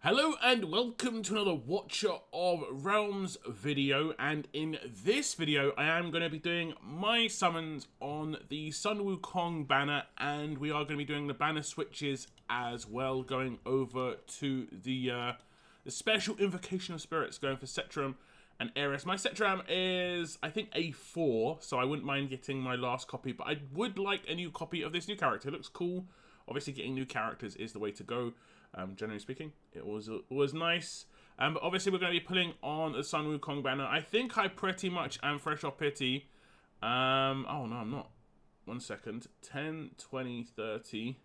Hello and welcome to another Watcher of Realms video, and in this video I am going to be doing my summons on the Sun Wukong banner, and we are going to be doing the banner switches as well, going over to the special invocation of spirits, going for Setram and Aeris. My Setram is, I think, A4, so I wouldn't mind getting my last copy, but I would like a new copy of this new character. It looks cool. Obviously, getting new characters is the way to go. Generally speaking, it was nice. But obviously, we're going to be putting on the Sun Wukong banner. I think I pretty much am fresh off pity. Oh, no, I'm not. 1 second. 10, 20, 30,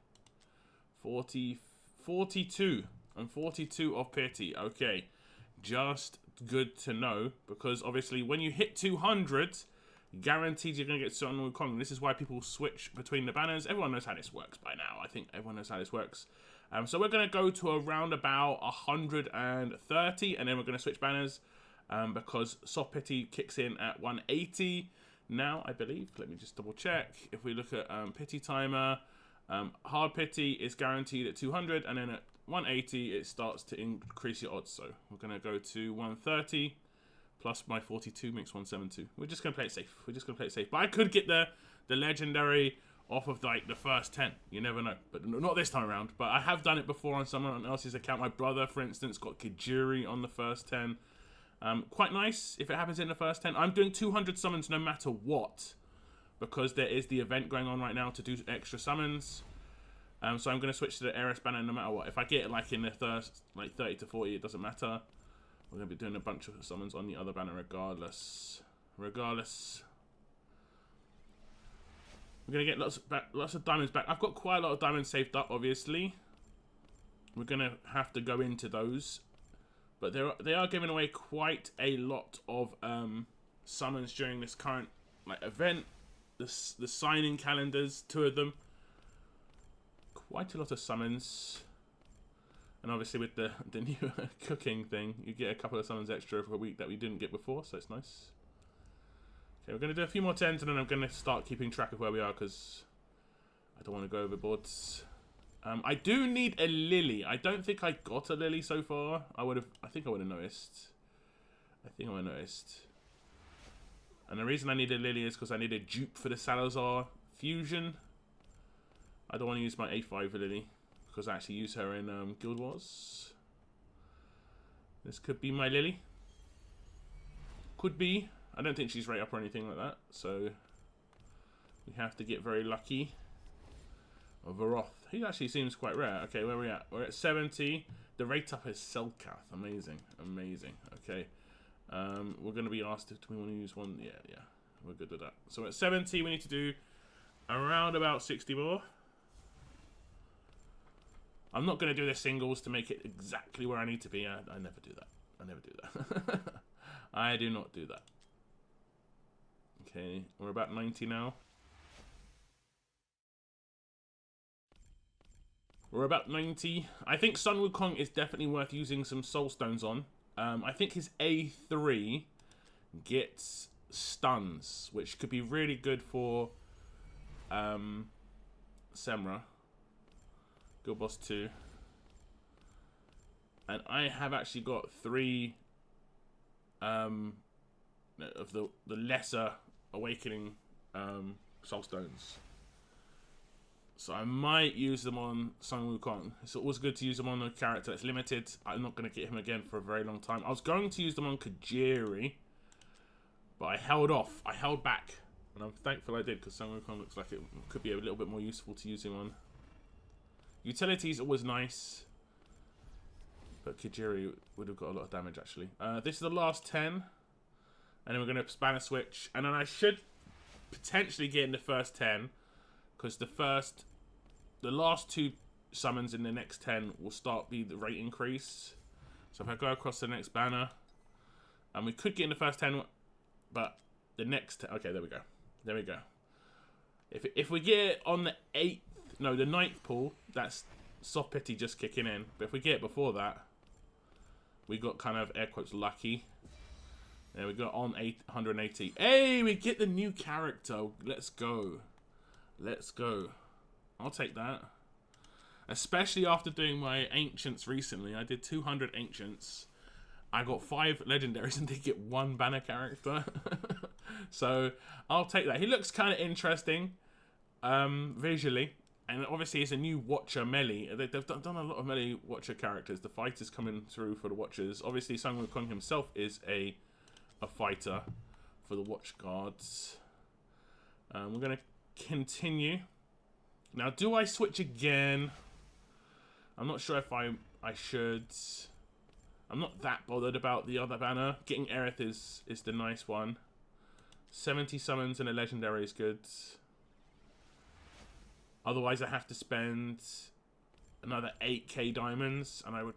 40, 42. I'm 42 off pity. Okay. Just good to know. Because obviously, when you hit 200... guaranteed you're going to get Sun Wukong. This is why people switch between the banners. Everyone knows how this works by now. I think everyone knows how this works. So we're going to go to around about 130, and then we're going to switch banners because Soft Pity kicks in at 180 now, I believe. Let me just double check. If we look at Pity Timer, Hard Pity is guaranteed at 200, and then at 180 it starts to increase your odds. So we're going to go to 130. Plus my 42 makes 172. We're just going to play it safe. We're just going to play it safe. But I could get the legendary off of like the first 10. You never know. But not this time around. But I have done it before on someone else's account. My brother, for instance, got Kajiri on the first 10. Quite nice if it happens in the first 10. I'm doing 200 summons no matter what. Because there is the event going on right now to do extra summons. So I'm going to switch to the Aeris banner no matter what. If I get it like in the first like 30 to 40, it doesn't matter. We're going to be doing a bunch of summons on the other banner regardless. We're going to get lots of diamonds back. I've got quite a lot of diamonds saved up, obviously. We're going to have to go into those. But they are giving away quite a lot of summons during this current event. The signing calendars, 2 of them. Quite a lot of summons. And obviously with the new cooking thing, you get a couple of summons extra for a week that we didn't get before, so it's nice. Okay, we're going to do a few more 10s, and then I'm going to start keeping track of where we are, because I don't want to go overboard. I do need a lily. I don't think I got a lily so far. I think I would have noticed. And the reason I need a lily is because I need a dupe for the Salazar fusion. I don't want to use my A5 lily, because I actually use her in Guild Wars. This could be my Lily. Could be. I don't think she's right up or anything like that, so we have to get very lucky. Varoth. He actually seems quite rare. Okay, where are we at? We're at 70. The rate up is Selkath. Amazing. Amazing. Okay. We're going to be asked if we want to use one. Yeah. We're good with that. So at 70, we need to do around about 60 more. I'm not going to do the singles to make it exactly where I need to be. I never do that. I do not do that. Okay, we're about 90 now. We're about 90. I think Sun Wukong is definitely worth using some soul stones on. I think his A3 gets stuns, which could be really good for Semra. Guild Boss 2. And I have actually got 3 of the lesser awakening soul stones. So I might use them on Sun Wukong. It's always good to use them on a character that's limited. I'm not going to get him again for a very long time. I was going to use them on Kajiri, but I held off. I held back. And I'm thankful I did, because Sun Wukong looks like it could be a little bit more useful to use him on. Utility is always nice, but Kajiri would have got a lot of damage, actually. This is the last 10, and then we're going to banner switch, and then I should potentially get in the first 10, because the last 2 summons in the next 10 will start the rate increase. So if I go across the next banner, and we could get in the first 10, but the next, okay, there we go. If we get on the 9th pull, that's Soft Pity just kicking in. But if we get it before that, we got kind of air quotes lucky. There we go, on 180. Hey, we get the new character. Let's go. I'll take that. Especially after doing my Ancients recently. I did 200 Ancients. I got 5 Legendaries and did get 1 banner character. So, I'll take that. He looks kind of interesting visually. And obviously, it's a new Watcher melee. They've done a lot of melee Watcher characters. The fighters coming through for the Watchers. Obviously, Sun Wukong himself is a fighter for the Watch Guards. We're going to continue. Now, do I switch again? I'm not sure if I should. I'm not that bothered about the other banner. Getting Aeris is the nice one. 70 summons and a legendary is good. Otherwise, I have to spend another 8k diamonds, and I would...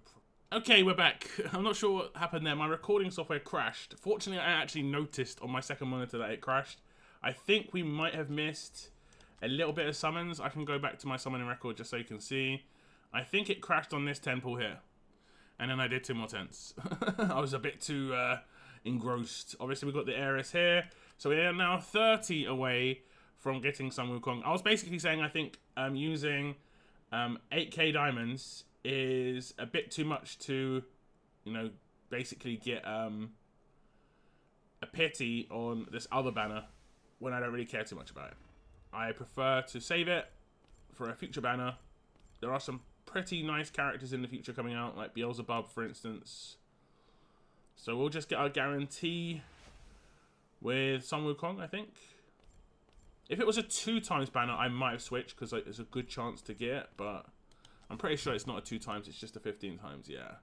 Okay, we're back. I'm not sure what happened there. My recording software crashed. Fortunately, I actually noticed on my second monitor that it crashed. I think we might have missed a little bit of summons. I can go back to my summoning record just so you can see. I think it crashed on this temple here. And then I did 2 more tents. I was a bit too engrossed. Obviously, we've got the Aeris here. So we are now 30 away from getting Sun Wukong. I was basically saying I think using 8k diamonds is a bit too much to, you know, basically get a pity on this other banner when I don't really care too much about it. I prefer to save it for a future banner. There are some pretty nice characters in the future coming out, like Beelzebub, for instance. So we'll just get our guarantee with Sun Wukong, I think. If it was a 2 times banner, I might have switched because there's a good chance to get it, but I'm pretty sure it's not a 2 times, it's just a 15 times, yeah.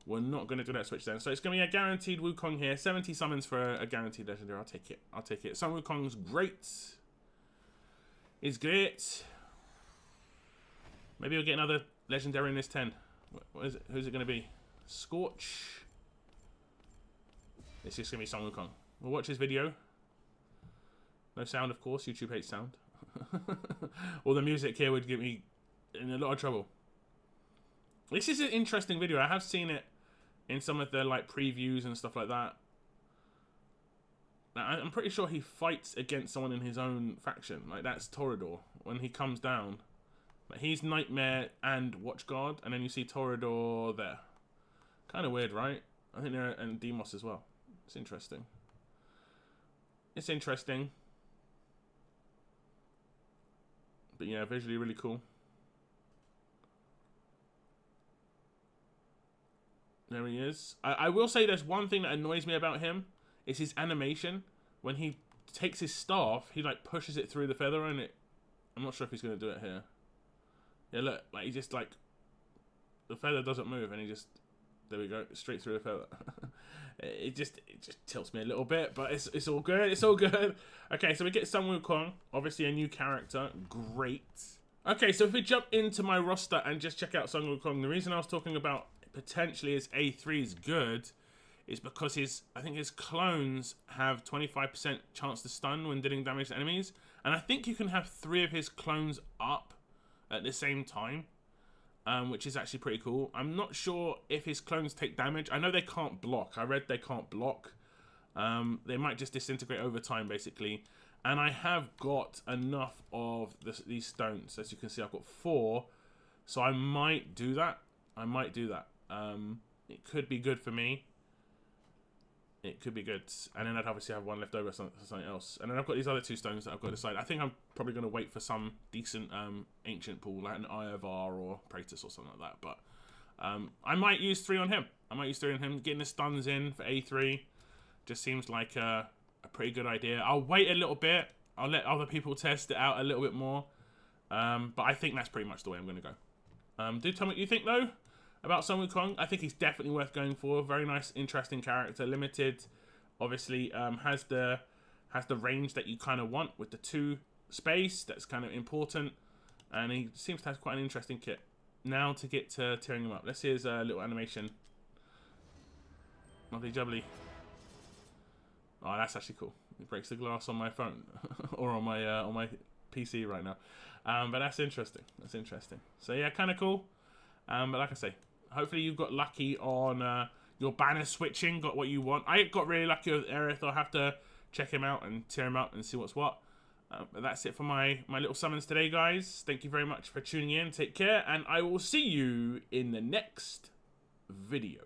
We're not going to do that switch then. So it's going to be a guaranteed Wukong here. 70 summons for a guaranteed legendary. I'll take it. I'll take it. Sun Wukong's great. Is great. Maybe we'll get another legendary in this 10. What is it? Who's it going to be? Scorch. It's just going to be Sun Wukong. We'll watch his video. No sound, of course. YouTube hates sound. All the music here would get me in a lot of trouble. This is an interesting video. I have seen it in some of the like previews and stuff like that. Now, I'm pretty sure he fights against someone in his own faction. Like, that's Toreador. When he comes down. But he's Nightmare and Watchguard. And then you see Toreador there. Kind of weird, right? I think they're and Demos as well. It's interesting. It's interesting. But yeah, visually really cool. There he is. I will say there's one thing that annoys me about him. It's his animation. When he takes his staff, he like pushes it through the feather and it... I'm not sure if he's going to do it here. Yeah, look. Like, he just like... The feather doesn't move and he just... There we go. Straight through the feather. It just tilts me a little bit, but it's all good. It's all good. Okay, so we get Sun Wukong. Obviously a new character. Great. Okay, so if we jump into my roster and just check out Sun Wukong, the reason I was talking about potentially his A3 is good is because I think his clones have 25% chance to stun when dealing damage to enemies. And I think you can have 3 of his clones up at the same time. Which is actually pretty cool. I'm not sure if his clones take damage. I know they can't block. I read they can't block. They might just disintegrate over time, basically. And I have got enough of these stones. As you can see, I've got 4. So I might do that. I might do that. It could be good for me. It could be good. And then I'd obviously have 1 left over for something else. And then I've got these other 2 stones that I've got to decide. I think I'm probably going to wait for some decent ancient pool, like an IOVR or Praetus or something like that. But I might use 3 on him. I might use 3 on him. Getting the stuns in for A3 just seems like a pretty good idea. I'll wait a little bit. I'll let other people test it out a little bit more. But I think that's pretty much the way I'm going to go. Do tell me what you think, though, about Sun Wukong. I think he's definitely worth going for. Very nice, interesting character. Limited, obviously, has the range that you kind of want with the 2 space. That's kind of important. And he seems to have quite an interesting kit. Now to get to tearing him up. Let's see his little animation. Lovely jubbly. Oh, that's actually cool. It breaks the glass on my phone or on my PC right now. But that's interesting. That's interesting. So yeah, kind of cool. But like I say, hopefully you've got lucky on your banner switching, got what you want. I got really lucky with Aeris. I'll have to check him out and tear him up and see what's what. But that's it for my little summons today, guys. Thank you very much for tuning in. Take care, and I will see you in the next video.